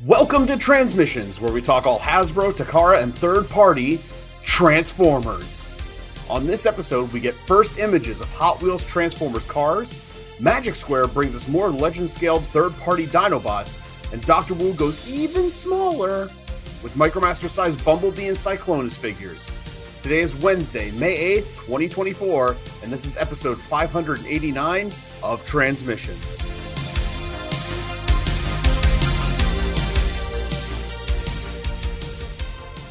Welcome to Transmissions, where we talk all Hasbro, Takara, and third-party Transformers. On this episode, we get first images of Hot Wheels Transformers cars, Magic Square brings us more legend-scaled third-party Dinobots, and Dr. Wu goes even smaller with Micromaster-sized Bumblebee and Cyclonus figures. Today is Wednesday, May 8th, 2024, and this is episode 589 of Transmissions.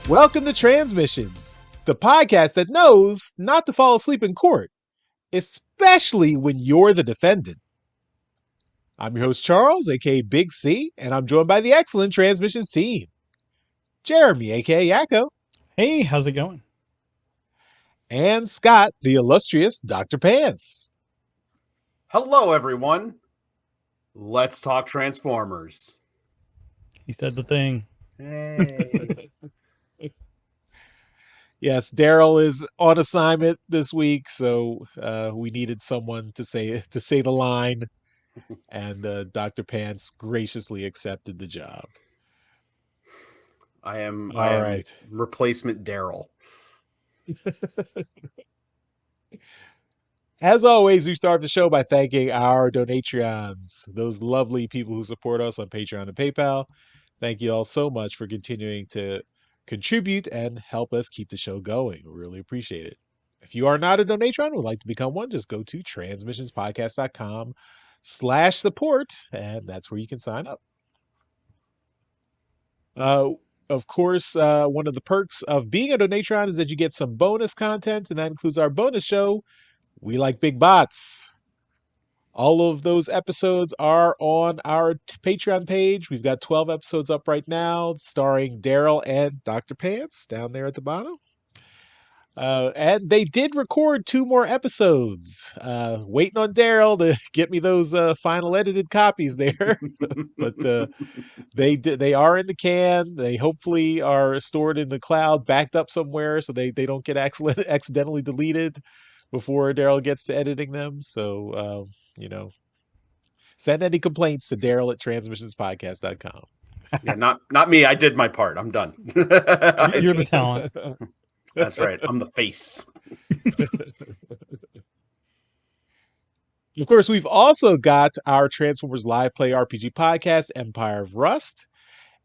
Welcome to Transmissions, the podcast that knows not to fall asleep in court, especially when you're the defendant. I'm your host, Charles, aka Big C, and I'm joined by the excellent Transmissions team. Jeremy, aka Yakko. Hey, how's it going? And Scott, the illustrious Dr. Pants. Hello, everyone. Let's talk Transformers. He said the thing. Hey. Yes, Daryl is on assignment this week, so we needed someone to say the line, and Dr. Pants graciously accepted the job. I am right. Replacement Daryl. As always, we start the show by thanking our Donatreons, those lovely people who support us on Patreon and PayPal. Thank you all so much for continuing to contribute and help us keep the show going. We really appreciate it. If you are not a Donatron and would like to become one, just go to transmissionspodcast.com/support, and that's where you can sign up. Of course, one of the perks of being a Donatron is that you get some bonus content, and that includes our bonus show, We Like Big Bots. All of those episodes are on our Patreon page. We've got 12 episodes up right now, starring Daryl and Dr. Pants down there at the bottom. And they did record 2 more episodes. Waiting on Daryl to get me those final edited copies there. But they are in the can. They hopefully are stored in the cloud, backed up somewhere, so they don't get accidentally deleted before Daryl gets to editing them. So, send any complaints to Daryl at transmissionspodcast.com. Yeah, not me. I did my part. I'm done. You're the talent. That's right. I'm the face. Of course, we've also got our Transformers Live Play RPG podcast, Empire of Rust.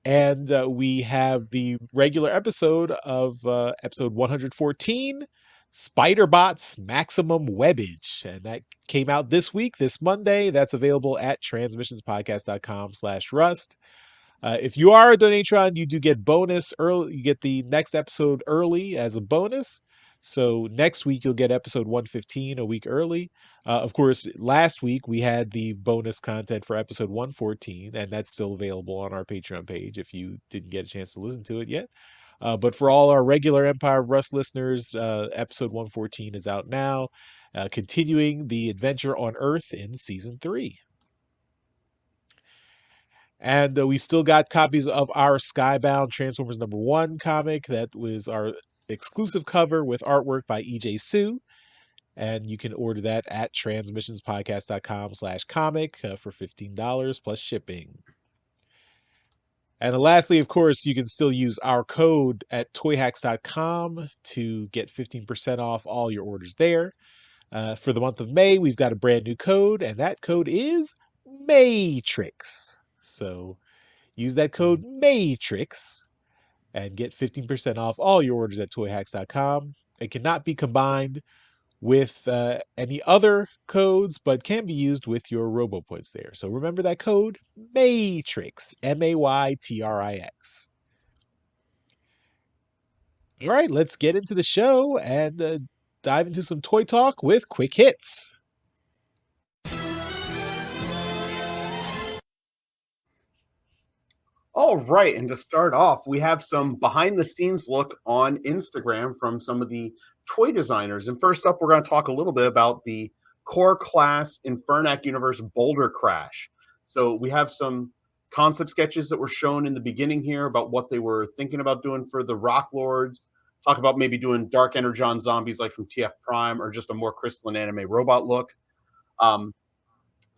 And we have the regular episode of episode 114, Spider-Bots Maximum Webbage. And that came out this week, this Monday. That's available at transmissionspodcast.com/rust. If you are a Donatron, you do get bonus early. You get the next episode early as a bonus. So next week, you'll get episode 115 a week early. Of course, last week, we had the bonus content for episode 114, and that's still available on our Patreon page if you didn't get a chance to listen to it yet. But for all our regular Empire of Rust listeners, episode 114 is out now, continuing the adventure on Earth in season 3. And we still got copies of our Skybound Transformers #1 comic. That was our exclusive cover with artwork by E.J. Sue. And you can order that at transmissionspodcast.com/comic for $15 plus shipping. And lastly, of course, you can still use our code at toyhacks.com to get 15% off all your orders there. For the month of May, we've got a brand new code, and that code is Matrix. So use that code Matrix and get 15% off all your orders at toyhacks.com. It cannot be combined with any other codes, but can be used with your RoboPoints there. So remember that code, Matrix, MAYTRIX. All right, let's get into the show and dive into some toy talk with quick hits. All right, and to start off, we have some behind-the-scenes look on Instagram from some of the toy designers. And first up, we're going to talk a little bit about the Core Class Infernac Universe Boulder Crash. So we have some concept sketches that were shown in the beginning here about what they were thinking about doing for the Rock Lords. Talk about maybe doing Dark Energon zombies like from TF Prime, or just a more crystalline anime robot look. I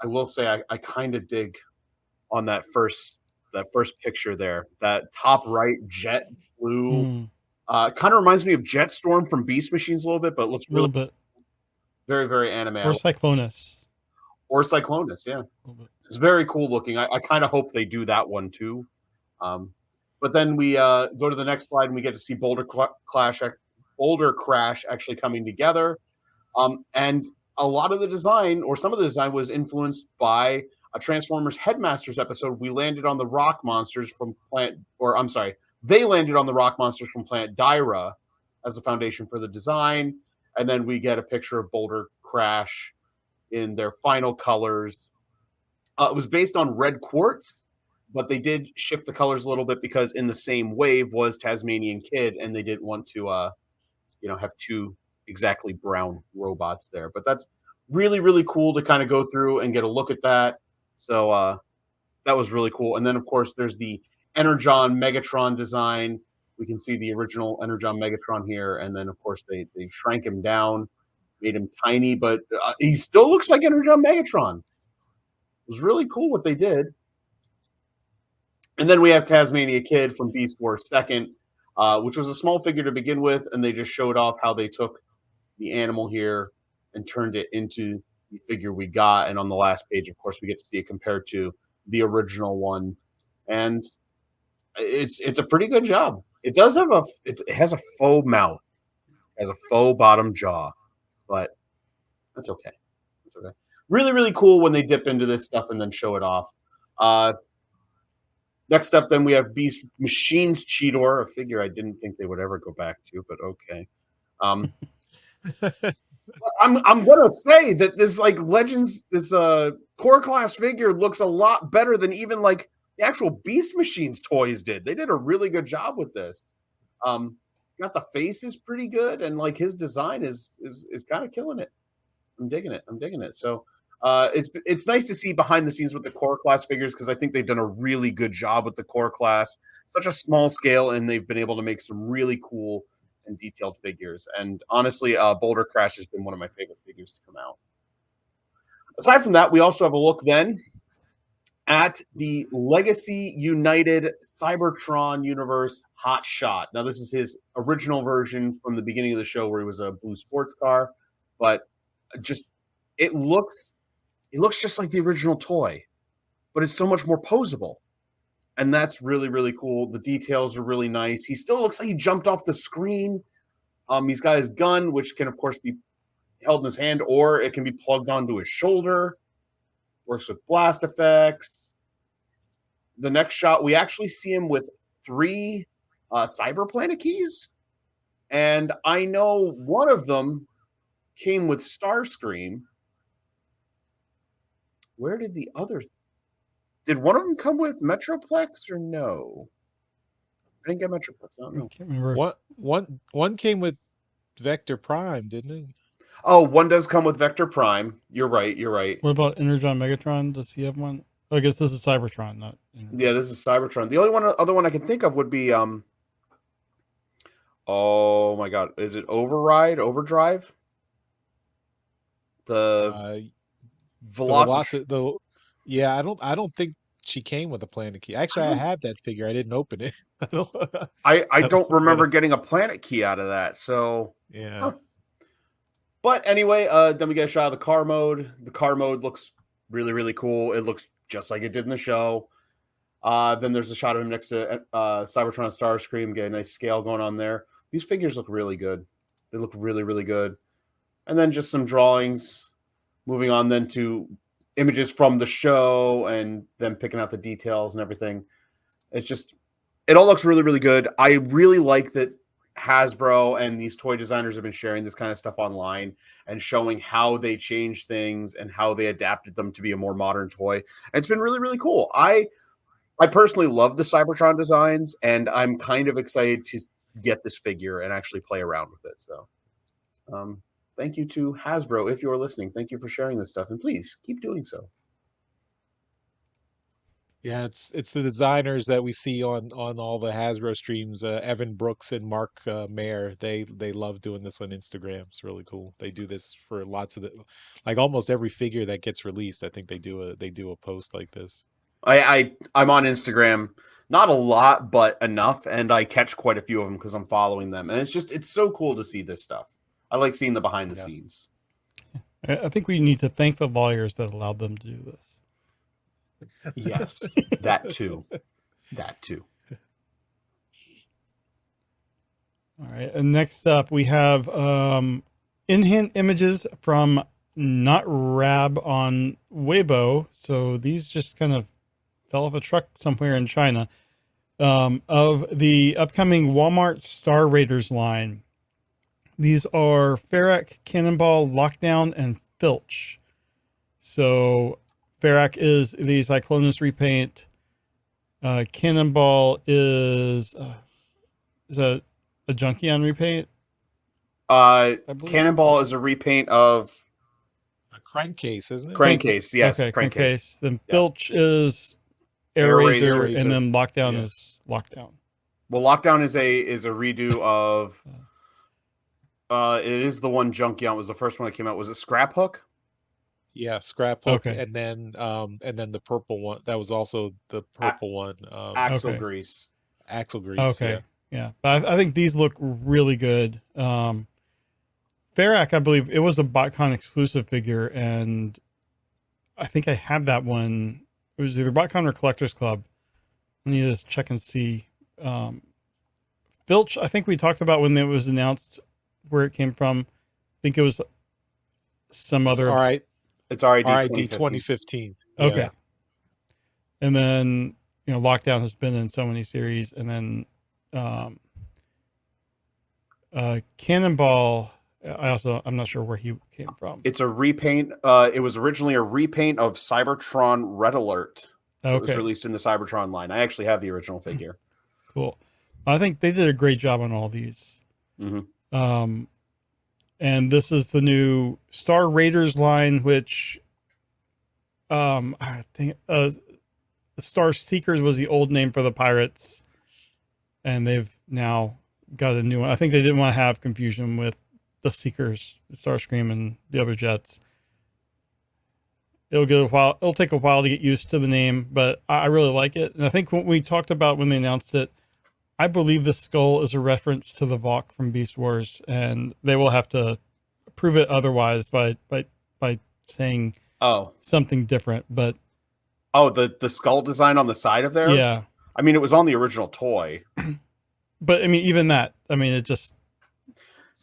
will say I kind of dig on that first that first picture there. That top right jet blue Mm, kind of reminds me of Jetstorm from Beast Machines a little bit, but it looks a really little bit. very, very anime. Or Cyclonus. Or Cyclonus, yeah. A little bit. It's very cool looking. I kind of hope they do that one too. But then we go to the next slide and we get to see Boulder Crash actually coming together. And a lot of the design, or some of the design, was influenced by a Transformers Headmasters episode. We landed on the rock monsters from they landed on the rock monsters from Planet Dyra as the foundation for the design. And then we get a picture of Boulder Crash in their final colors. It was based on red quartz, but they did shift the colors a little bit because in the same wave was Tasmanian Kid, and they didn't want to, have two exactly brown robots there. But that's really, really cool to kind of go through and get a look at that. So that was really cool. And then, of course, there's the Energon Megatron design. We can see the original Energon Megatron here. And then, of course, they shrank him down, made him tiny, but he still looks like Energon Megatron. It was really cool what they did. And then we have Tasmania Kid from Beast Wars 2nd, which was a small figure to begin with, and they just showed off how they took the animal here and turned it into the figure we got. And on the last page, of course, we get to see it compared to the original one. And it's a pretty good job. It does have it has a faux mouth, has a faux bottom jaw, but that's okay. That's okay. Really, really cool when they dip into this stuff and then show it off. Next up, then we have Beast Machines Cheetor, a figure I didn't think they would ever go back to, but okay. I'm gonna say that this Legends, this core class figure looks a lot better than even like the actual Beast Machines toys did. They did a really good job with this. Got the face is pretty good, and like his design is kind of killing it. I'm digging it. So it's nice to see behind the scenes with the core class figures because I think they've done a really good job with the core class. Such a small scale, and they've been able to make some really cool and detailed figures. And honestly, Boulder Crash has been one of my favorite figures to come out. Aside from that, we also have a look then at the Legacy United Cybertron Universe Hot Shot. Now, this is his original version from the beginning of the show where he was a blue sports car, but just it looks just like the original toy, but it's so much more posable. And that's really, really cool. The details are really nice. He still looks like he jumped off the screen. He's got his gun, which can, of course, be held in his hand, or it can be plugged onto his shoulder. Works with blast effects. The next shot, we actually see him with 3 Cyber Planet keys. And I know one of them came with Starscream. Where did the other... Did one of them come with Metroplex or no? I didn't get Metroplex. I don't know. I can't remember. One came with Vector Prime, didn't it? Oh, one does come with Vector Prime. You're right. What about Energon Megatron? Does he have one? Oh, I guess this is Cybertron, not Energon. Yeah, this is Cybertron. The only other one I can think of would be oh my god, is it Overdrive? The Velocity. Yeah, I don't think she came with a Planet Key. Actually, I have that figure. I didn't open it. I don't remember getting a Planet Key out of that. So yeah. Huh. But anyway, then we get a shot of the car mode. The car mode looks really, really cool. It looks just like it did in the show. Then there's a shot of him next to Cybertron Starscream. Get a nice scale going on there. These figures look really good. They look really, really good. And then just some drawings. Moving on then to images from the show and then picking out the details and everything. It all looks really, really good. I really like that Hasbro and these toy designers have been sharing this kind of stuff online and showing how they changed things and how they adapted them to be a more modern toy. And it's been really, really cool. I personally love the Cybertron designs, and I'm kind of excited to get this figure and actually play around with it. So thank you to Hasbro. If you're listening, thank you for sharing this stuff, and please keep doing so. Yeah, it's the designers that we see on all the Hasbro streams. Evan Brooks and Mark Mayer. They love doing this on Instagram. It's really cool. They do this for lots of almost every figure that gets released. I think they do a post like this. I'm on Instagram, not a lot, but enough, and I catch quite a few of them because I'm following them, and it's so cool to see this stuff. I like seeing the behind the Yeah. scenes. I think we need to thank the lawyers that allowed them to do this. Yes, that too. That too. All right. And next up, we have in-hand images from Not Rab on Weibo. So these just kind of fell off a truck somewhere in China, of the upcoming Walmart Star Raiders line. These are Ferrac, Cannonball, Lockdown, and Filch. So Ferrac is the Cyclonus repaint. Cannonball is a Junkion repaint. Cannonball is a repaint of A crankcase, isn't it? Crankcase. Yes, Okay, Crankcase. Then Yeah. Filch is Air Air Razor, Razor. and then Lockdown Yeah. is Lockdown. Well, Lockdown is a redo of. It is the one Junkion was the first one that came out. Was it Scrap Hook? Yeah, scrap hook, Okay. and then the purple one. That was also the purple one. Axle Okay. Grease. Axle grease. Okay, yeah. But I think these look really good. Ferrac, I believe it was a BotCon exclusive figure, and I think I have that one. It was either BotCon or Collectors Club. I need to just check and see. Filch, I think we talked about when it was announced where it came from. I think it was some It's other. all right. It's RID RID 2015. 2015. Okay. Yeah. And then, Lockdown has been in so many series. And then Cannonball, I'm not sure where he came from. It's a repaint. It was originally a repaint of Cybertron Red Alert. It was Okay, released in the Cybertron line. I actually have the original figure. cool. I think they did a great job on all these. Mm-hmm. And this is the new Star Raiders line, which I think Star Seekers was the old name for the pirates, and they've now got a new one. I think they didn't want to have confusion with the Seekers, Starscream, and the other jets. It'll take a while to get used to the name, but I really like it. And I think what we talked about when they announced it, I believe the skull is a reference to the Vok from Beast Wars, and they will have to prove it otherwise by saying something different. But the skull design on the side of there. yeah, I mean, it was on the original toy. but I mean, even that. I mean, it just.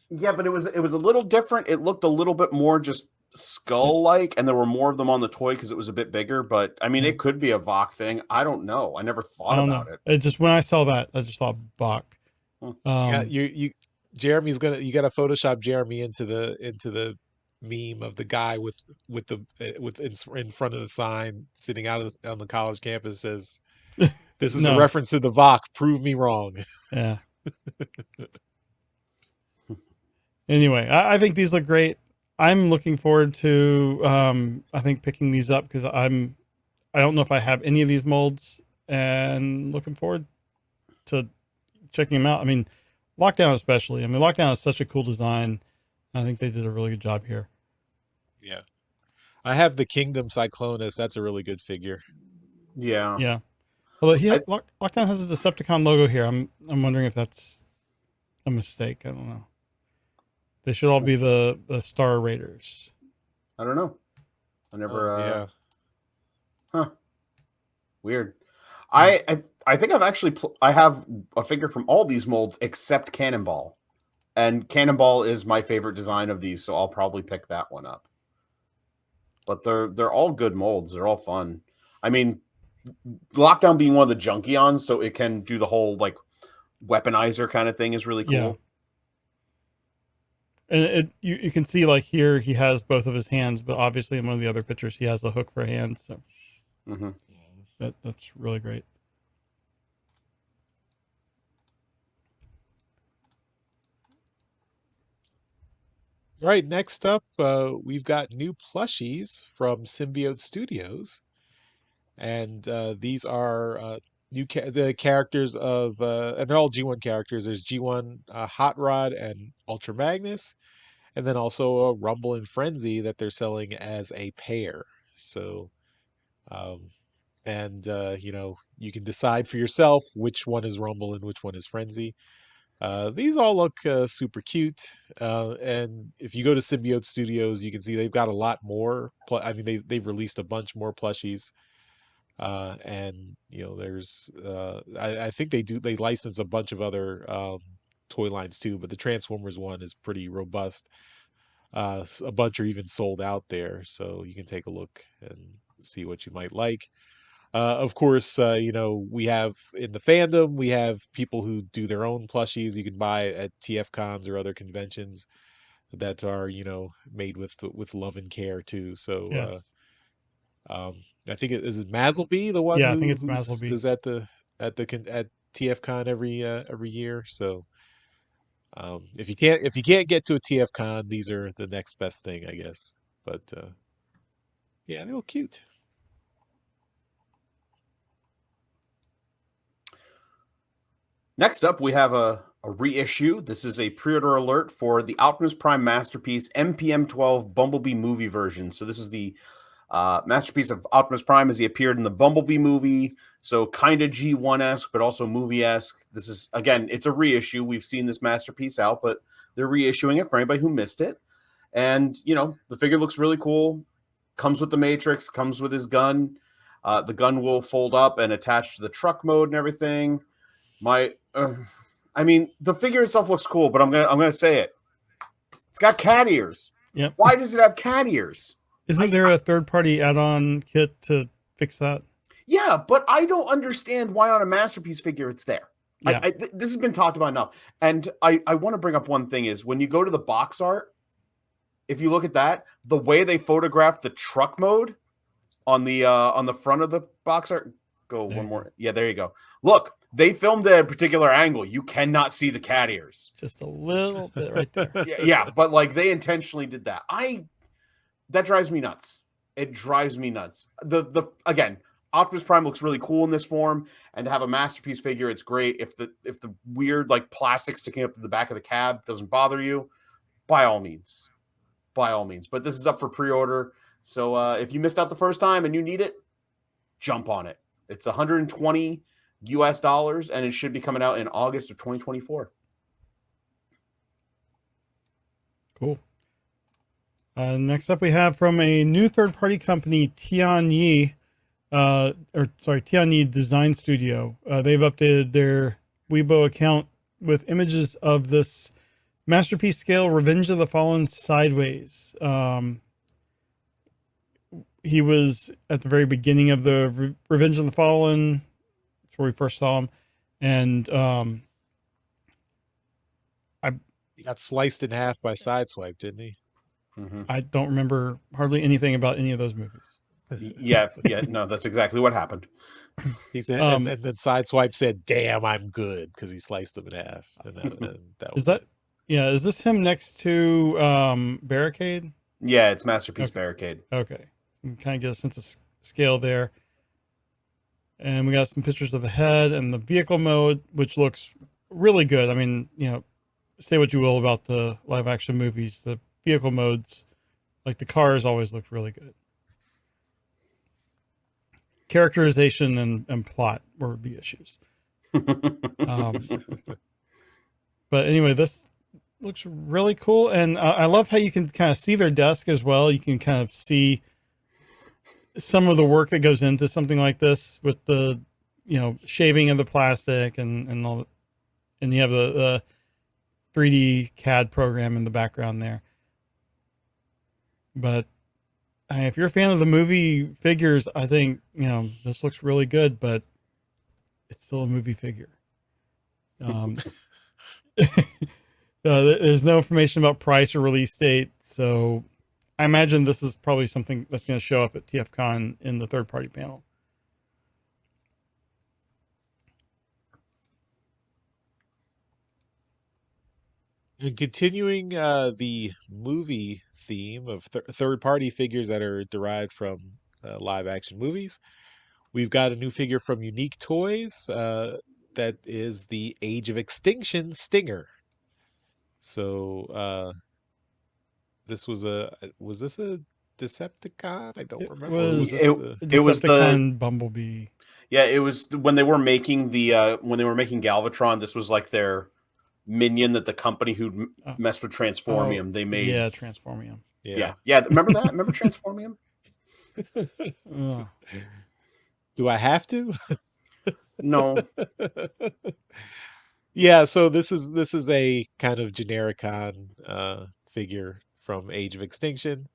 Yeah, but it was a little different. It looked a little bit more just skull-like, and there were more of them on the toy because it was a bit bigger. But I mean, it could be a Vok thing. I don't know. I never thought about it. It just when I saw that, I just thought Vok. Yeah, you Jeremy's you got to Photoshop Jeremy into the meme of the guy with in front of the sign sitting out on the college campus says, "This is a reference to the Vok. Prove me wrong." Yeah. Anyway, I think these look great. I'm looking forward to I think picking these up because I don't know if I have any of these molds, and looking forward to checking them out. I mean, Lockdown especially. I mean, Lockdown is such a cool design. I think they did a really good job here. Yeah. I have the Kingdom Cyclonus. That's a really good figure. Yeah. Yeah. Although Lockdown has a Decepticon logo here. I'm wondering if that's a mistake. I don't know. They should all be the Star Raiders. I don't know. I never. Huh. Weird. I think I've actually I have a figure from all these molds except Cannonball, and Cannonball is my favorite design of these, so I'll probably pick that one up. But they're all good molds. They're all fun. I mean, Lockdown being one of the Junkions, so it can do the whole like weaponizer kind of thing is really cool. Yeah. And you can see like here he has both of his hands, but obviously in one of the other pictures he has the hook for hands. So that's really great. All right, next up, we've got new plushies from Symbiote Studios, and these are the characters of, and they're all G1 characters. There's G1 Hot Rod and Ultra Magnus, and then also a Rumble and Frenzy that they're selling as a pair. So and you can decide for yourself which one is Rumble and which one is Frenzy. These all look super cute, and if you go to Symbiote Studios, you can see they've got a lot more. I mean, they've released a bunch more plushies, and there's I think they license a bunch of other toy lines too, but the Transformers one is pretty robust. A bunch are even sold out there, so you can take a look and see what you might like. Of course, we have in the fandom, we have people who do their own plushies you can buy at TF cons or other conventions that are, made with love and care too. Yes. So, I think is it Masleby, the one Yeah, I think who it's Masleby. is at at TF con every year. So, if you can't get to a TF con, these are the next best thing, I guess. But yeah, they look cute. Next up, we have a reissue. This is a pre-order alert for the Optimus Prime Masterpiece MPM-12 Bumblebee movie version. So this is the masterpiece of Optimus Prime as he appeared in the Bumblebee movie. So kind of G1-esque, but also movie-esque. This is, again, it's a reissue. We've seen this masterpiece out, but they're reissuing it for anybody who missed it. And, the figure looks really cool. Comes with the Matrix, comes with his gun. The gun will fold up and attach to the truck mode and everything. The figure itself looks cool, but I'm gonna say it. It's got cat ears. Yep. Why does it have cat ears? Isn't there a third-party add-on kit to fix that? Yeah, but I don't understand why on a Masterpiece figure it's there. Yeah. This has been talked about enough, and I want to bring up one thing is when you go to the box art, if you look at that, the way they photograph the truck mode on the front of the box art. Go There one you more. Yeah, there you go. Look, they filmed at a particular angle. You cannot see the cat ears. Just a little bit right there. Yeah, but like they intentionally did that. That drives me nuts. It drives me nuts. The again, Optimus Prime looks really cool in this form, and to have a Masterpiece figure, it's great. If the weird like plastic sticking up to the back of the cab doesn't bother you, by all means. But this is up for pre-order. So if you missed out the first time and you need it, jump on it. It's $120 US, and it should be coming out in August of 2024. Cool. Next up, we have from a new third-party company, Tianyi Design Studio. They've updated their Weibo account with images of this Masterpiece scale Revenge of the Fallen Sideways. He was at the very beginning of the Revenge of the Fallen. That's where we first saw him. And He got sliced in half by Sideswipe, didn't he? Mm-hmm. I don't remember hardly anything about any of those movies. Yeah, no, that's exactly what happened. He said, and then Sideswipe said, "Damn, I'm good," because he sliced him in half. And that was it. Yeah, is this him next to Barricade? Yeah, it's Masterpiece Okay. Barricade. Okay. You can kind of get a sense of scale there. And we got some pictures of the head and the vehicle mode, which looks really good. I mean, say what you will about the live action movies, the vehicle modes, like the cars always look really good. Characterization and plot were the issues. But anyway, this looks really cool. And I love how you can kind of see their desk as well. You can kind of see some of the work that goes into something like this with the, shaving of the plastic and all, and you have the 3D CAD program in the background there. But if you're a fan of the movie figures, I think, this looks really good, but it's still a movie figure. There's no information about price or release date. So I imagine this is probably something that's going to show up at TFCon in the third party panel. And continuing the movie theme of third-party figures that are derived from live-action movies, we've got a new figure from Unique Toys that is the Age of Extinction Stinger. So was this a Decepticon. I don't It remember. was It was the Decepticon Bumblebee. Yeah, it was when they were making Galvatron. This was like their minion that the company who Oh. messed with Transformium they made. Yeah, Transformium. Yeah. Remember that? Remember Transformium? Ugh. Do I have to? No. Yeah, so this is a kind of genericon figure from Age of Extinction.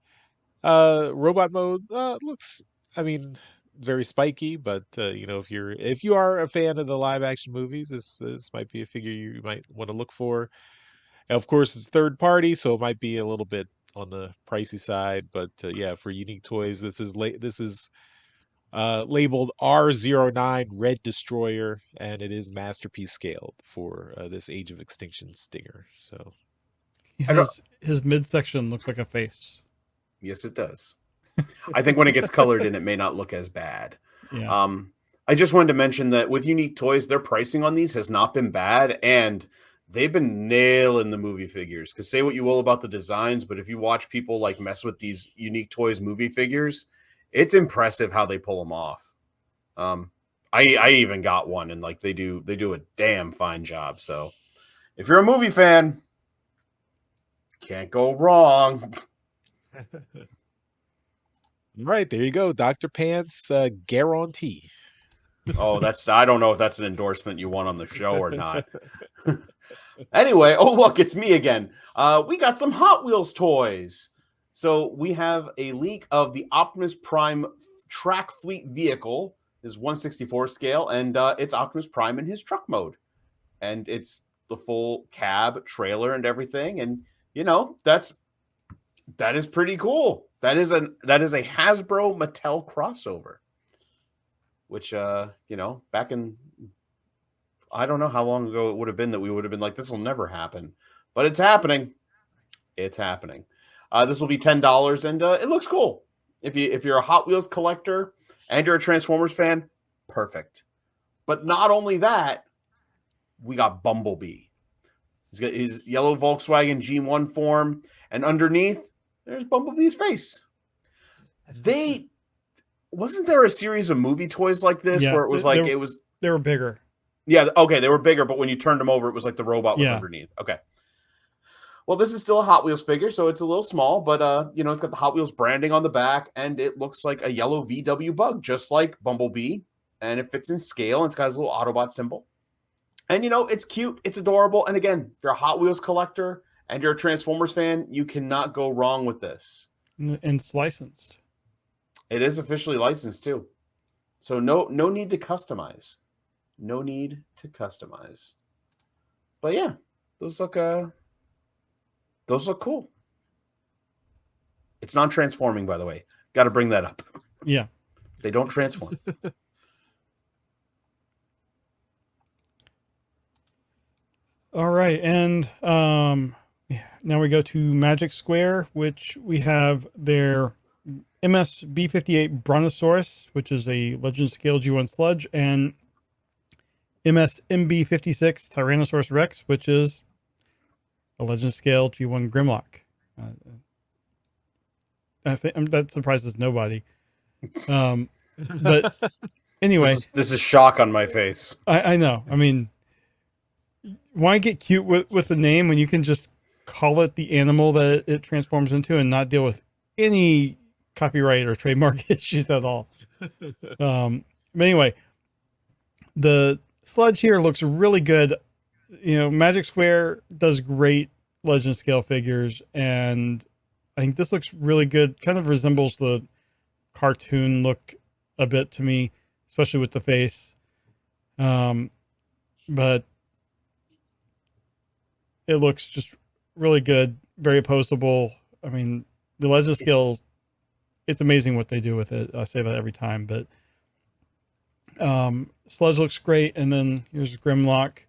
Robot mode looks, I mean, very spiky, but if you are a fan of the live action movies, this might be a figure you might want to look for. Of course, it's third party, so it might be a little bit on the pricey side, but yeah, for unique toys, this is labeled R09 Red Destroyer, and it is masterpiece scaled for this Age of Extinction stinger. So His midsection looks like a face. Yes, it does. I think when it gets colored in, it may not look as bad. Yeah. I just wanted to mention that with Unique Toys, their pricing on these has not been bad, and they've been nailing the movie figures. Because say what you will about the designs, but if you watch people like mess with these Unique Toys movie figures, it's impressive how they pull them off. I even got one, and like they do a damn fine job. So if you're a movie fan, can't go wrong. all right, there you go, Dr. Pants guarantee. Oh, I don't know if that's an endorsement you want on the show or not. Anyway, oh look, it's me again. We got some Hot Wheels toys. So we have a leak of the Optimus Prime track fleet vehicle, is 1/64 scale, and it's Optimus Prime in his truck mode. And it's the full cab, trailer, and everything. And that is pretty cool. That is a Hasbro Mattel crossover. Which back in, I don't know how long ago it would have been that we would have been like, this will never happen. But it's happening. It's happening. This will be $10, and it looks cool. If you're a Hot Wheels collector and you're a Transformers fan, perfect. But not only that, we got Bumblebee. He's got his yellow Volkswagen G1 form, and underneath, there's Bumblebee's face. Wasn't there a series of movie toys like this where it was like they were bigger. Yeah, okay, they were bigger, but when you turned them over, it was like the robot was underneath. Okay. Well, this is still a Hot Wheels figure, so it's a little small, but it's got the Hot Wheels branding on the back, and it looks like a yellow VW bug, just like Bumblebee, and it fits in scale, and it's got his little Autobot symbol. And it's cute, it's adorable, and again, if you're a Hot Wheels collector and you're a Transformers fan, you cannot go wrong with this. And it's licensed. It is officially licensed too. So no need to customize. No need to customize. But yeah, those look cool. It's non-transforming, by the way. Got to bring that up. Yeah. They don't transform. All right, and now we go to Magic Square, which we have their MS B58 Brontosaurus, which is a Legend Scale G1 Sludge, and MS MB56 Tyrannosaurus Rex, which is a Legend Scale G1 Grimlock. I think that surprises nobody. But anyway, this is shock on my face. I know. I mean, why get cute with the name when you can just call it the animal that it transforms into and not deal with any copyright or trademark issues at all? But anyway, the sludge here looks really good. Magic Square does great Legend Scale figures, and I think this looks really good. Kind of resembles the cartoon look a bit to me, especially with the face. But it looks just really good, very poseable. I mean, the Legend Scale, it's amazing what they do with it. I say that every time, but Sludge looks great. And then here's Grimlock.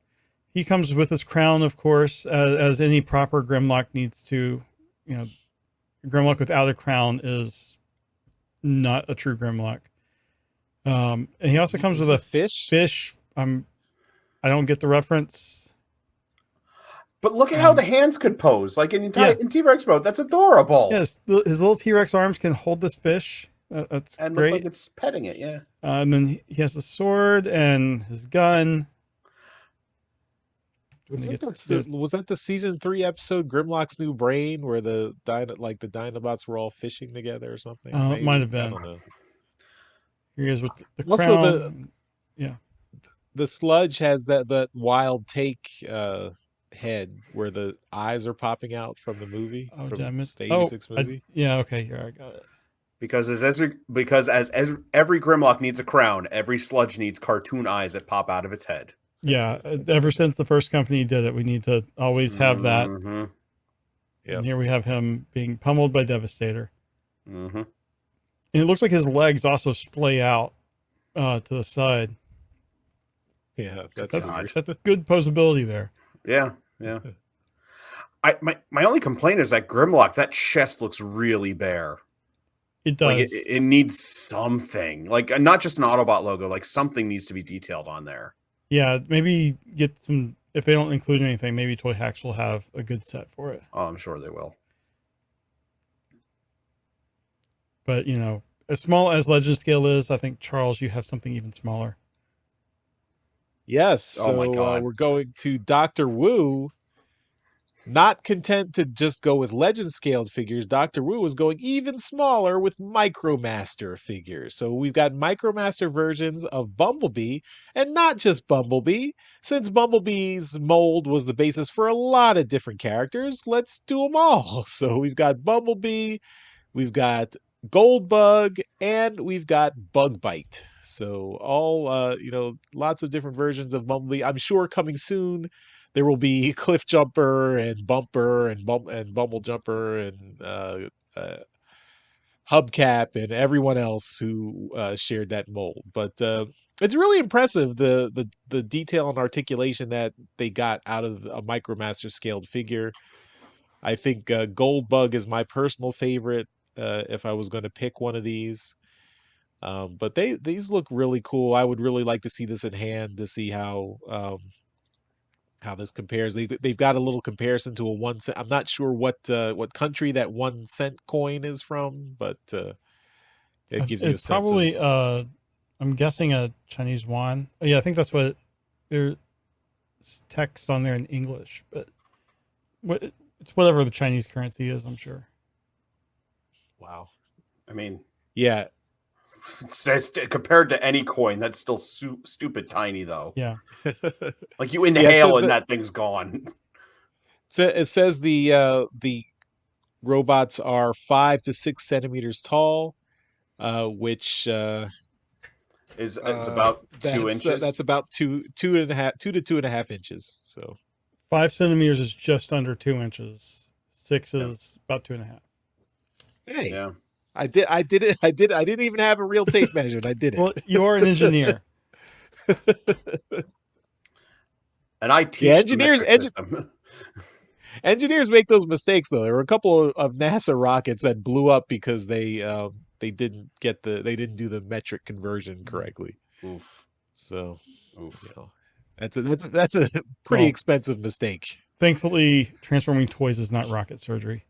He comes with his crown, of course, as any proper Grimlock needs to. Grimlock without a crown is not a true Grimlock. And he also comes with a fish. I don't get the reference. But look at how the hands could pose, like in T-Rex mode. That's adorable. Yes, his little T-Rex arms can hold this fish. That's and great. look like it's petting it. Yeah. And then he has a sword and his gun. Was that the season 3 episode Grimlock's New Brain where the Dinobots were all fishing together or something? It might have been. I don't know. Here he is with the also crown. The sludge has that wild take head where the eyes are popping out from the movie. Oh, from damn it. the 86 movie. Okay, here I got it. Because as every Grimlock needs a crown, every sludge needs cartoon eyes that pop out of its head. Yeah, ever since the first company did it, we need to always have that. Mm-hmm. Yep. And here we have him being pummeled by Devastator. Mm-hmm. And it looks like his legs also splay out to the side. Yeah, that's good posability there. Yeah. My only complaint is that Grimlock, that chest looks really bare. It does. Like it needs something, like not just an Autobot logo, like something needs to be detailed on there. Yeah, maybe get some. If they don't include anything, maybe Toy Hacks will have a good set for it. Oh, I'm sure they will. But as small as Legend Scale is, I think Charles, you have something even smaller. Yes. So my God. We're going to Dr. Wu. Not content to just go with legend scaled figures, Dr. Wu is going even smaller with Micromaster figures. So we've got Micromaster versions of Bumblebee, and not just Bumblebee. Since Bumblebee's mold was the basis for a lot of different characters, let's do them all. So we've got Bumblebee, we've got Goldbug, and we've got Bugbite. So all, lots of different versions of Bumblebee. I'm sure coming soon, there will be Cliff Jumper and Bumper and Bumble Jumper and Hubcap and everyone else who shared that mold. But it's really impressive the detail and articulation that they got out of a Micromaster scaled figure. I think Goldbug is my personal favorite if I was going to pick one of these. But these look really cool. I would really like to see this in hand to see how this compares. They've got a little comparison to a 1 cent. I'm not sure what country that 1 cent coin is from, but it gives you a sense. Probably, I'm guessing a Chinese yuan. Yeah, I think that's what there's text on there in English, but it's whatever the Chinese currency is, I'm sure. Wow. I mean, yeah. It's compared to any coin, that's still stupid tiny, though. Yeah. Like you inhale and that thing's gone. It says the robots are 5 to 6 centimeters tall, which is about 2 inches. That's about 2 to 2.5 inches. So 5 centimeters is just under 2 inches. 6 is about 2.5. Hey. Yeah. I did it. I didn't even have a real tape measure. I did it. Well, you're an engineer. And I teach engineers make those mistakes though. There were a couple of NASA rockets that blew up because they didn't do the metric conversion correctly. Oof. So Oof. That's a pretty expensive mistake. Thankfully, transforming toys is not rocket surgery.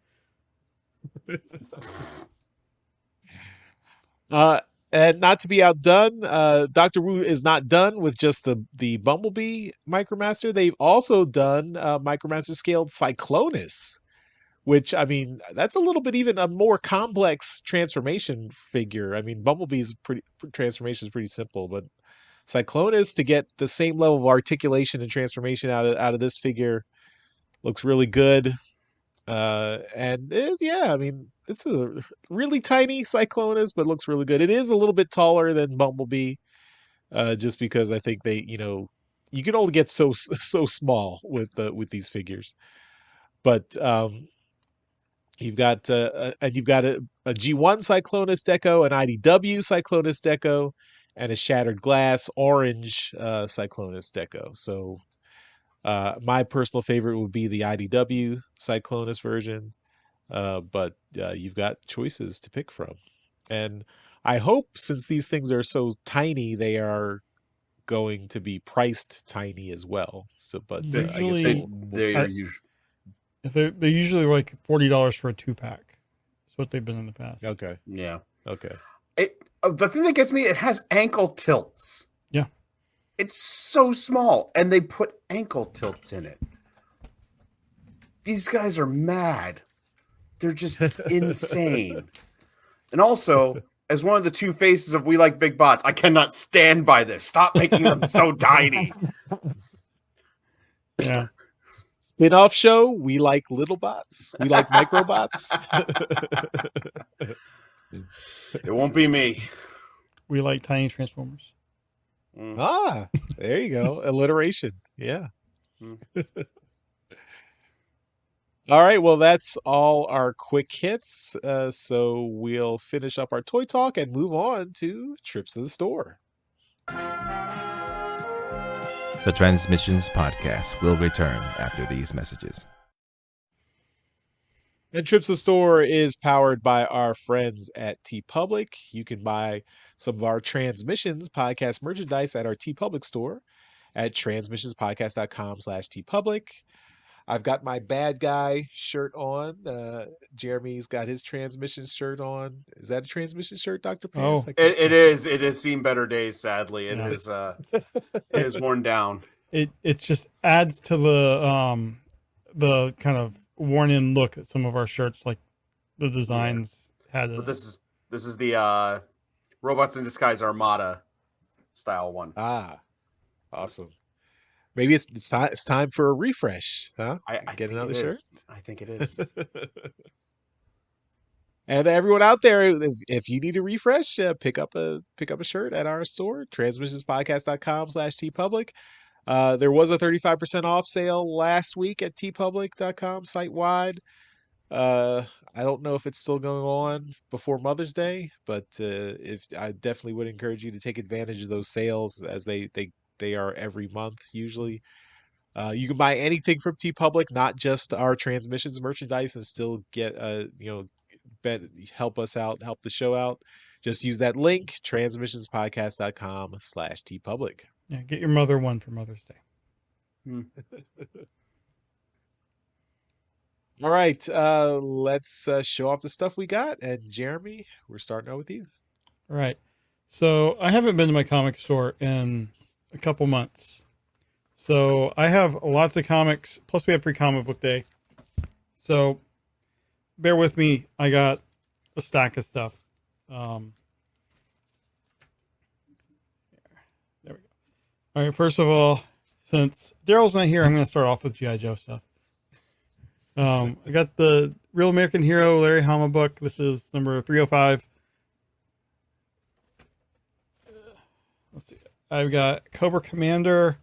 And not to be outdone, Dr. Wu is not done with just the Bumblebee Micromaster. They've also done Micromaster scaled Cyclonus, which, I mean, that's a little bit even a more complex transformation figure. I mean, Bumblebee's transformation is pretty simple, but Cyclonus, to get the same level of articulation and transformation out of this figure, looks really good. I mean, it's a really tiny Cyclonus, but looks really good. It is a little bit taller than Bumblebee, just because I think they, you can only get so small with these figures. But you've got a G1 Cyclonus deco, an IDW Cyclonus deco, and a Shattered Glass orange Cyclonus deco. So my personal favorite would be the IDW Cyclonus version. But you've got choices to pick from. And I hope, since these things are so tiny, they are going to be priced tiny as well. So, but usually, They're usually like $40 for a 2-pack. That's what they've been in the past. Okay. Yeah. Okay. The thing that gets me, it has ankle tilts. Yeah. It's so small, and they put ankle tilts in it. These guys are mad. They're just insane. And also, as one of the two faces of We Like Big Bots, I cannot stand by this. Stop making them so tiny. Yeah. Spin-off show, we like little bots. We like microbots. It won't be me. We like tiny Transformers. Ah, there you go. Alliteration. Yeah. Mm. All right. Well, that's all our quick hits. So we'll finish up our toy talk and move on to trips to the store. The Transmissions Podcast will return after these messages. And Trips to the Store is powered by our friends at TeePublic. You can buy some of our Transmissions podcast merchandise at our TeePublic store at transmissionspodcast.com/TeePublic. I've got my bad guy shirt on. Jeremy's got his transmission shirt on. Is that a transmission shirt, Dr. Pants? Oh. It is. It has seen better days, sadly. It Yeah. is it is worn down. It just adds to the kind of worn in look at some of our shirts, like the designs had But it. this is the Robots in Disguise Armada style one. Ah, awesome. Maybe it's time for a refresh, huh? I Get think another it shirt. is. I think it is. And everyone out there, if you need a refresh, pick up a shirt at our store, transmissionspodcast.com/TeePublic. There was a 35% off sale last week at tpublic.com site-wide. I don't know if it's still going on before Mother's Day, but I definitely would encourage you to take advantage of those sales, as they are every month usually. You can buy anything from TeePublic, not just our Transmissions merchandise, and still get help us out, help the show out. Just use that link, transmissionspodcast.com/TeePublic. Yeah, get your mother one for Mother's Day. All right, let's show off the stuff we got. And Jeremy, we're starting out with you. All right. So I haven't been to my comic store in a couple months. So I have lots of comics. Plus we have free comic book day. So bear with me. I got a stack of stuff. There we go. All right. First of all, since Daryl's not here, I'm going to start off with G.I. Joe stuff. I got the Real American Hero Larry Hama book. This is number 305. Let's see. I've got Cobra Commander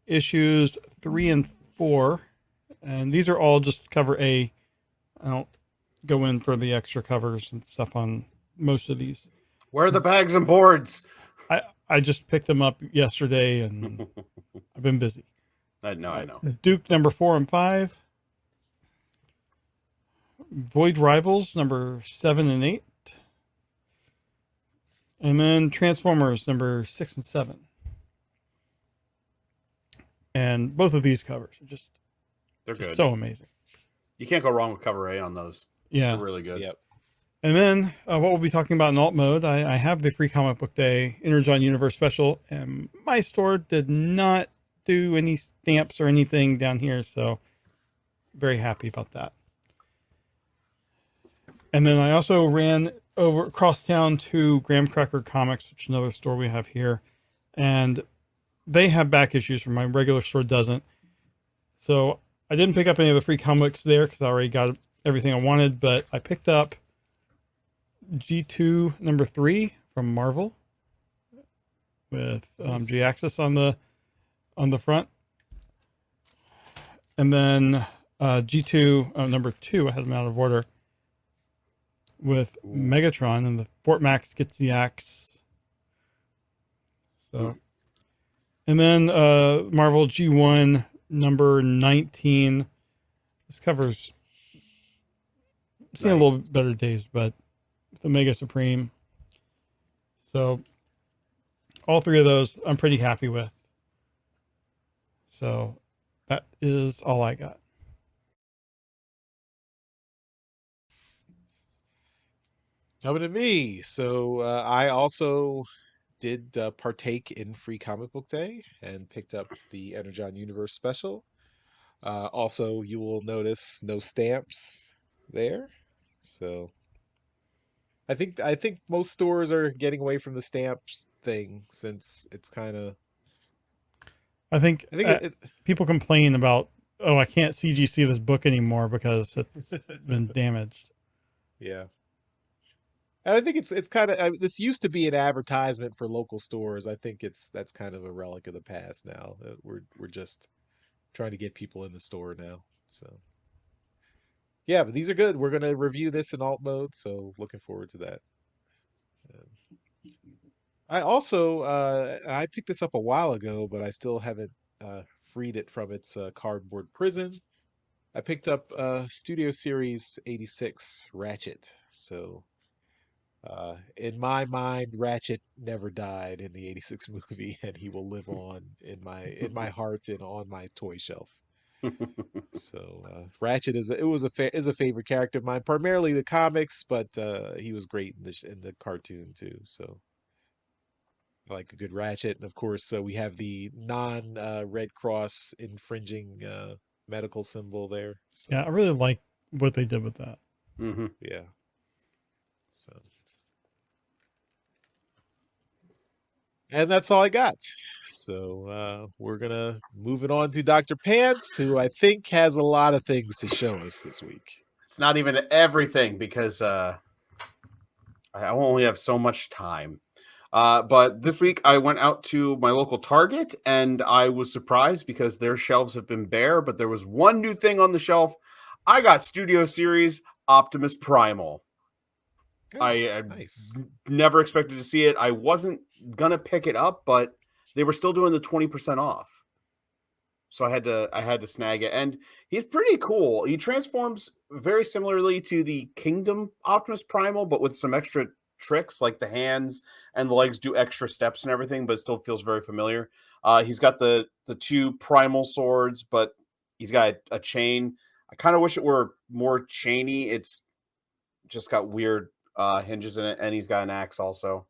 issues 3 and 4. And these are all just cover A. I don't go in for the extra covers and stuff on most of these. Where are the bags and boards? I just picked them up yesterday and I've been busy. I know. Duke number 4 and 5. Void Rivals number 7 and 8. And then Transformers number 6 and 7. And both of these covers are They're good. so amazing. You can't go wrong with cover A on those. Yeah. They're really good. Yep. And then what we'll be talking about in alt mode, I have the free comic book day Energon Universe special, and my store did not do any stamps or anything down here, so very happy about that. And then I also ran over across town to Graham Cracker Comics, which is another store we have here, and they have back issues from my regular store doesn't. So I didn't pick up any of the free comics there because I already got everything I wanted, but I picked up G2 number 3 from Marvel with G-Axis on the front. And then G2 number 2, I had them out of order, with Megatron, and the Fort Max gets the axe. So, and then Marvel G1 number 19. This covers seen a little better days, but the Mega Supreme. So all three of those I'm pretty happy with. So that is all I got. Coming to me. So I also did partake in Free Comic Book Day and picked up the Energon Universe special. Also, you will notice no stamps there. So I think most stores are getting away from the stamps thing since it's kind of. I think I think it people complain about, oh, I can't CGC this book anymore because it's been damaged. yeah. And I think it's kind of this used to be an advertisement for local stores. I think that's kind of a relic of the past now. We're just trying to get people in the store now. So yeah, but these are good. We're gonna review this in alt mode, so looking forward to that. I also I picked this up a while ago, but I still haven't freed it from its cardboard prison. I picked up Studio Series 86 Ratchet. So in my mind, Ratchet never died in the 86 movie, and he will live on in my heart and on my toy shelf. So Ratchet is a favorite character of mine, primarily the comics, but he was great in the cartoon too. So I like a good Ratchet, and of course, we have the non Red Cross infringing medical symbol there. So, Yeah, I really like what they did with that. Mm-hmm. yeah. So, and that's all I got. So we're gonna move it on to Dr. Pants, who I think has a lot of things to show us this week. It's not even everything because I only have so much time. But this week I went out to my local Target and I was surprised because their shelves have been bare, but there was one new thing on the shelf. I got Studio Series Optimus Primal. Oh, I nice. never expected to see it. I wasn't gonna pick it up, but they were still doing the 20% off. So I had to snag it. And he's pretty cool. He transforms very similarly to the Kingdom Optimus Primal, but with some extra tricks, like the hands and the legs do extra steps and everything, but it still feels very familiar. He's got the two primal swords, but he's got a chain. I kind of wish it were more chainy. It's just got weird hinges in it, and he's got an axe also.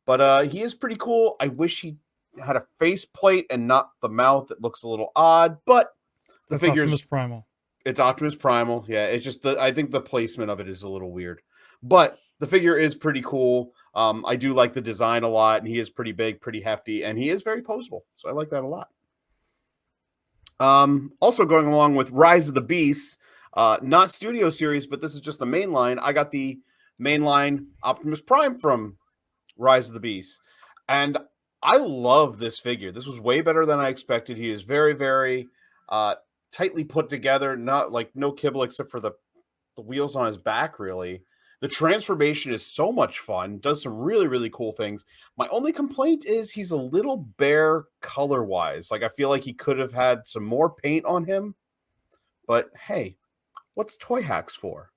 But he is pretty cool. I wish he had a face plate and not the mouth. It looks a little odd, but the figure Optimus Primal. It's Optimus Primal. Yeah, it's just I think the placement of it is a little weird, but the figure is pretty cool. I do like the design a lot, and he is pretty big, pretty hefty, and he is very posable. So I like that a lot. Also going along with Rise of the Beasts, not Studio Series, but this is just the main line. I got the mainline Optimus Prime from Rise of the Beasts, and I love this figure. This was way better than I expected. He is very, very tightly put together, not like no kibble except for the wheels on his back, really. The transformation is so much fun, does some really, really cool things. My only complaint is he's a little bare color-wise. Like, I feel like he could have had some more paint on him, but hey, what's Toy Hacks for?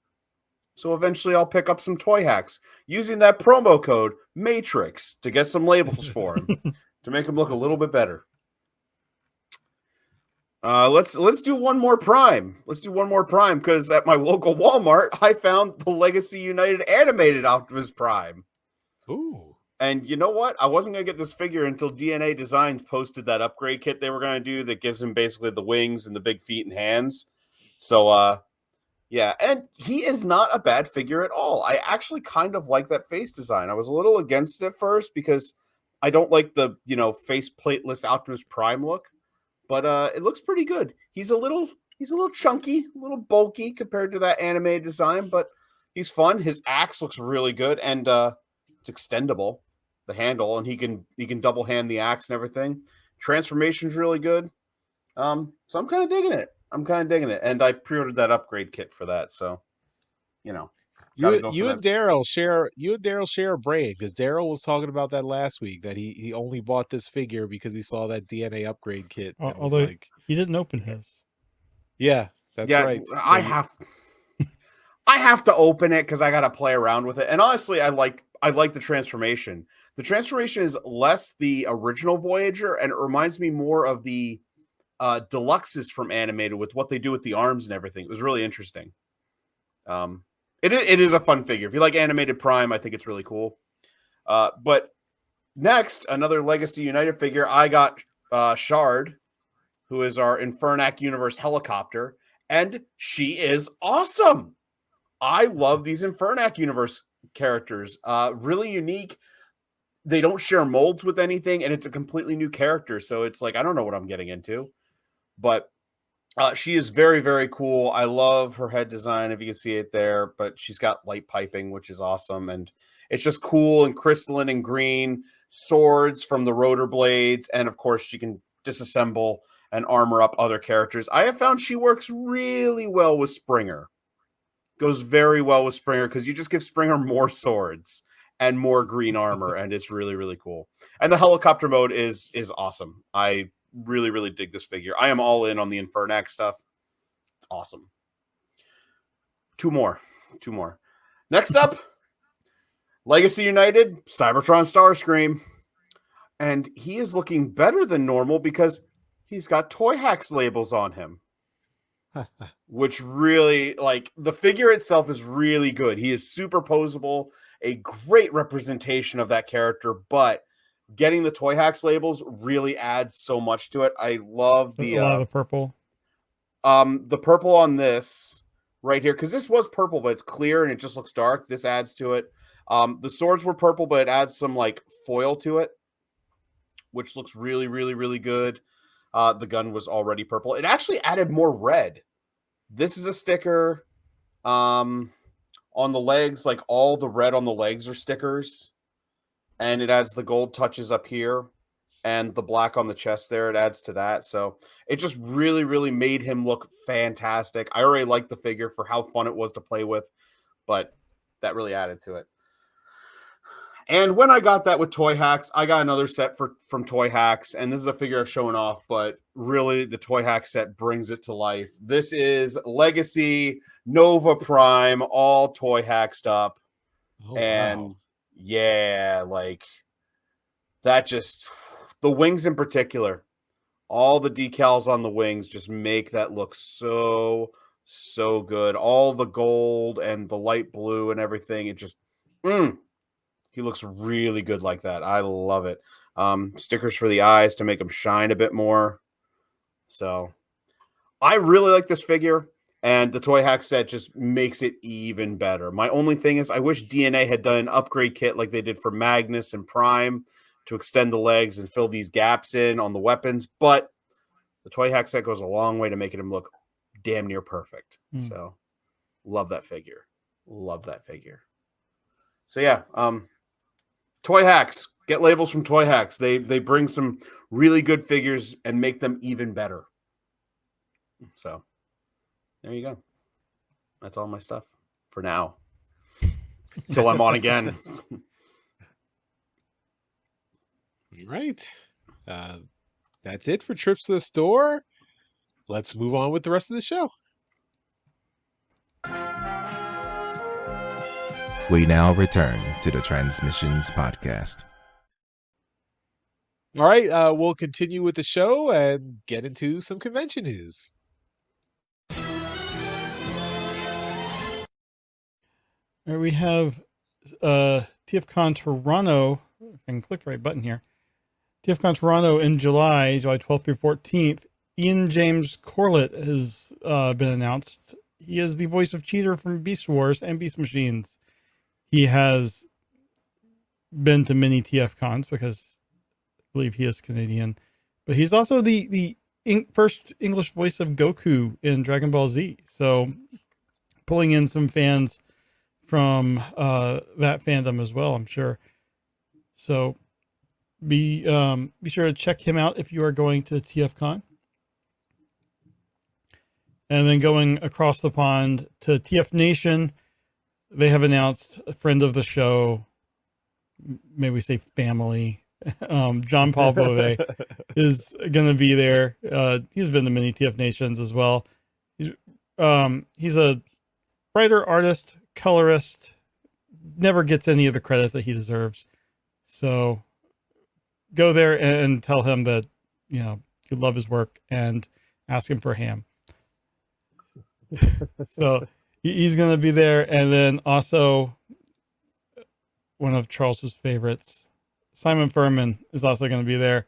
So eventually I'll pick up some Toy Hacks using that promo code Matrix to get some labels for him to make him look a little bit better. Let's do one more Prime. Let's do one more Prime because at my local Walmart I found the Legacy United animated Optimus Prime. Ooh. And you know what? I wasn't gonna get this figure until DNA Designs posted that upgrade kit they were gonna do that gives him basically the wings and the big feet and hands. So yeah, and he is not a bad figure at all. I actually kind of like that face design. I was a little against it at first because I don't like the, face plateless Optimus Prime look, but it looks pretty good. He's a little chunky, a little bulky compared to that anime design, but he's fun. His axe looks really good, and it's extendable, the handle, and he can double hand the axe and everything. Transformation's really good. So I'm kind of digging it. And I pre-ordered that upgrade kit for that. So, you and Daryl share a brain because Daryl was talking about that last week that he only bought this figure because he saw that DNA upgrade kit. Although he didn't open his. Yeah, that's right. So I have to open it because I got to play around with it. And honestly, I like the transformation. The transformation is less the original Voyager, and it reminds me more of the deluxes from animated with what they do with the arms and everything. It was really interesting. It is a fun figure. If you like animated Prime, I think it's really cool. But next, another Legacy United figure. I got Shard, who is our Infernac Universe helicopter, and she is awesome. I love these Infernac Universe characters. Really unique. They don't share molds with anything, and it's a completely new character. So it's like, I don't know what I'm getting into. But she is very, very cool. I love her head design, if you can see it there. But she's got light piping, which is awesome. And it's just cool and crystalline and green. Swords from the rotor blades. And, of course, she can disassemble and armor up other characters. I have found she works really well with Springer. Goes very well with Springer because you just give Springer more swords and more green armor, and it's really, really cool. And the helicopter mode is awesome. I really, really dig this figure. I am all in on the Infernac stuff. It's awesome. Two more. Next up, Legacy United, Cybertron Starscream. And he is looking better than normal because he's got Toy Hacks labels on him. Which really, like, the figure itself is really good. He is super posable, a great representation of that character, but getting the Toy Hacks labels really adds so much to it. I love a lot of the purple. The purple on this right here, because this was purple, but it's clear and it just looks dark. This adds to it. The swords were purple, but it adds some like foil to it, which looks really, really, really good. The gun was already purple. It actually added more red. This is a sticker. On the legs, like all the red on the legs are stickers. And it adds the gold touches up here. And the black on the chest there, it adds to that. So it just really, really made him look fantastic. I already liked the figure for how fun it was to play with. But that really added to it. And when I got that with Toy Hacks, I got another set from Toy Hacks. And this is a figure I've shown off, but really the Toy Hacks set brings it to life. This is Legacy Nova Prime, all Toy Hacksed up. Oh, and wow. yeah, like that just, the wings in particular, all the decals on the wings just make that look so good. All the gold and the light blue and everything. It just, he looks really good like that. I love it. Stickers for the eyes to make them shine a bit more. So I really like this figure, and the Toy Hack set just makes it even better. My only thing is I wish DNA had done an upgrade kit like they did for Magnus and Prime to extend the legs and fill these gaps in on the weapons, but the Toy Hack set goes a long way to making him look damn near perfect. So love that figure. So yeah, Toy Hacks. Get labels from Toy Hacks. They bring some really good figures and make them even better. So there you go. That's all my stuff for now. Till I'm on again. All right. That's it for trips to the store. Let's move on with the rest of the show. We now return to the Transmissions Podcast. All right. We'll continue with the show and get into some convention news. All right, we have TFCon Toronto. If I can click the right button here. TFCon Toronto in July 12th through 14th. Ian James Corlett has been announced. He is the voice of Cheater from Beast Wars and Beast Machines. He has been to many TFCons because I believe he is Canadian. But he's also the first English voice of Goku in Dragon Ball Z. So pulling in some fans from that fandom as well, I'm sure. So be sure to check him out if you are going to TFCon. And then going across the pond to TF Nation, they have announced a friend of the show, maybe we say family, John Paul Bove is going to be there. He's been to many TF Nations as well. He's a writer, artist, colorist, never gets any of the credit that he deserves. So go there and tell him that, you love his work and ask him for ham. So He's going to be there. And then also one of Charles's favorites, Simon Furman, is also going to be there.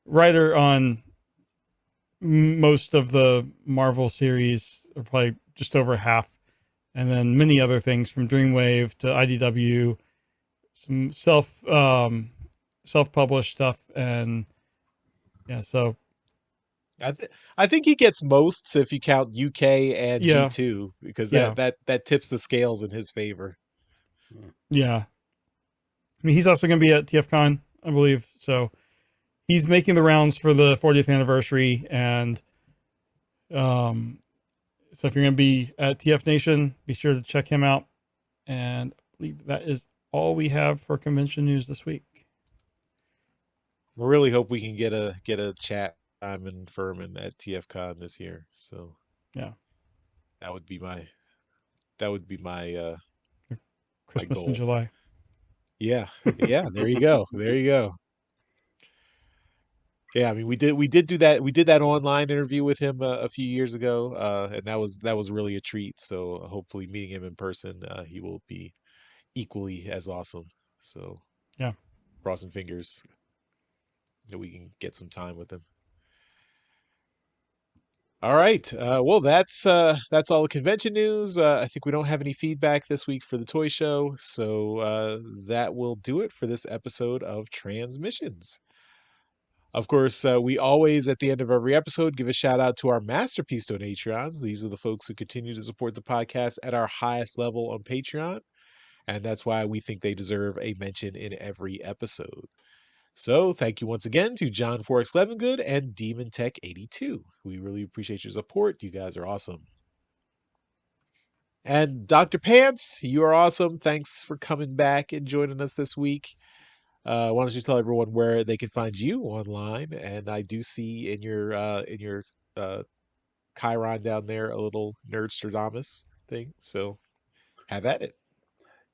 Writer on most of the Marvel series, or probably just over half. And then many other things from Dreamwave to IDW, some self-published stuff. And yeah, so I think he gets most if you count UK and Yeah. G2, because Yeah. that tips the scales in his favor. yeah. I mean, he's also going to be at TFCon, I believe. So he's making the rounds for the 40th anniversary. And so if you're going to be at TF Nation, be sure to check him out. And I believe that is all we have for convention news this week. We really hope we can get a chat Simon Furman at TFCon this year. So Yeah. that would be my Christmas in goal. July. Yeah. There you go. Yeah, I mean, we did do that. We did that online interview with him a few years ago, and that was really a treat. So hopefully, meeting him in person, he will be equally as awesome. So Yeah. crossing fingers that we can get some time with him. All right. Well, that's all the convention news. I think we don't have any feedback this week for the toy show, so that will do it for this episode of Transmissions. Of course, we always, at the end of every episode, give a shout out to our Masterpiece Donatrons. These are the folks who continue to support the podcast at our highest level on Patreon, and that's why we think they deserve a mention in every episode. So thank you once again to John Forex Levengood and Demon Tech 82. We really appreciate your support. You guys are awesome. And Dr. Pants, you are awesome. Thanks for coming back and joining us this week. Why don't you tell everyone where they can find you online? And I do see in your Chiron down there a little Nerdstradamus thing. So have at it.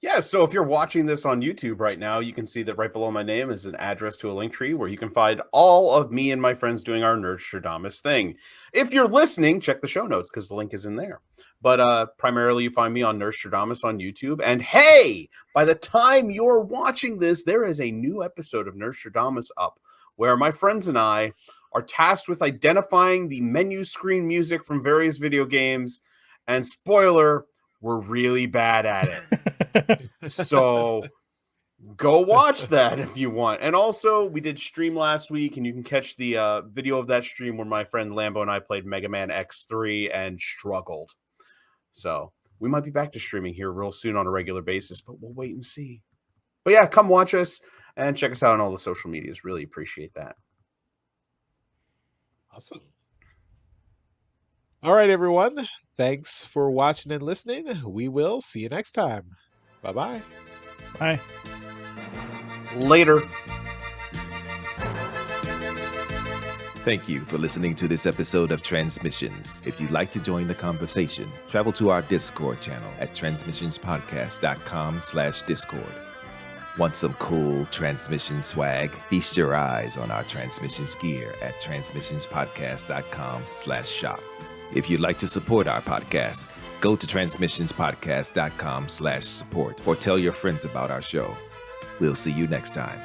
Yeah, so if you're watching this on YouTube right now, you can see that right below my name is an address to a link tree where you can find all of me and my friends doing our Nerdstradamus thing. If you're listening, check the show notes because the link is in there. But primarily you find me on Nerdstradamus on YouTube. And hey, by the time you're watching this, there is a new episode of Nerdstradamus up where my friends and I are tasked with identifying the menu screen music from various video games. And spoiler, we're really bad at it. So go watch that if you want. And also, we did stream last week, and you can catch the video of that stream where my friend Lambo and I played Mega Man X3 and struggled. So we might be back to streaming here real soon on a regular basis, but we'll wait and see. But yeah, come watch us and check us out on all the social medias. Really appreciate that. Awesome. All right, everyone. Thanks for watching and listening. We will see you next time. Bye-bye. Bye. Later. Thank you for listening to this episode of Transmissions. If you'd like to join the conversation, travel to our Discord channel at transmissionspodcast.com/Discord. Want some cool transmission swag? Feast your eyes on our transmissions gear at transmissionspodcast.com/shop. If you'd like to support our podcast, go to transmissionspodcast.com/support or tell your friends about our show. We'll see you next time.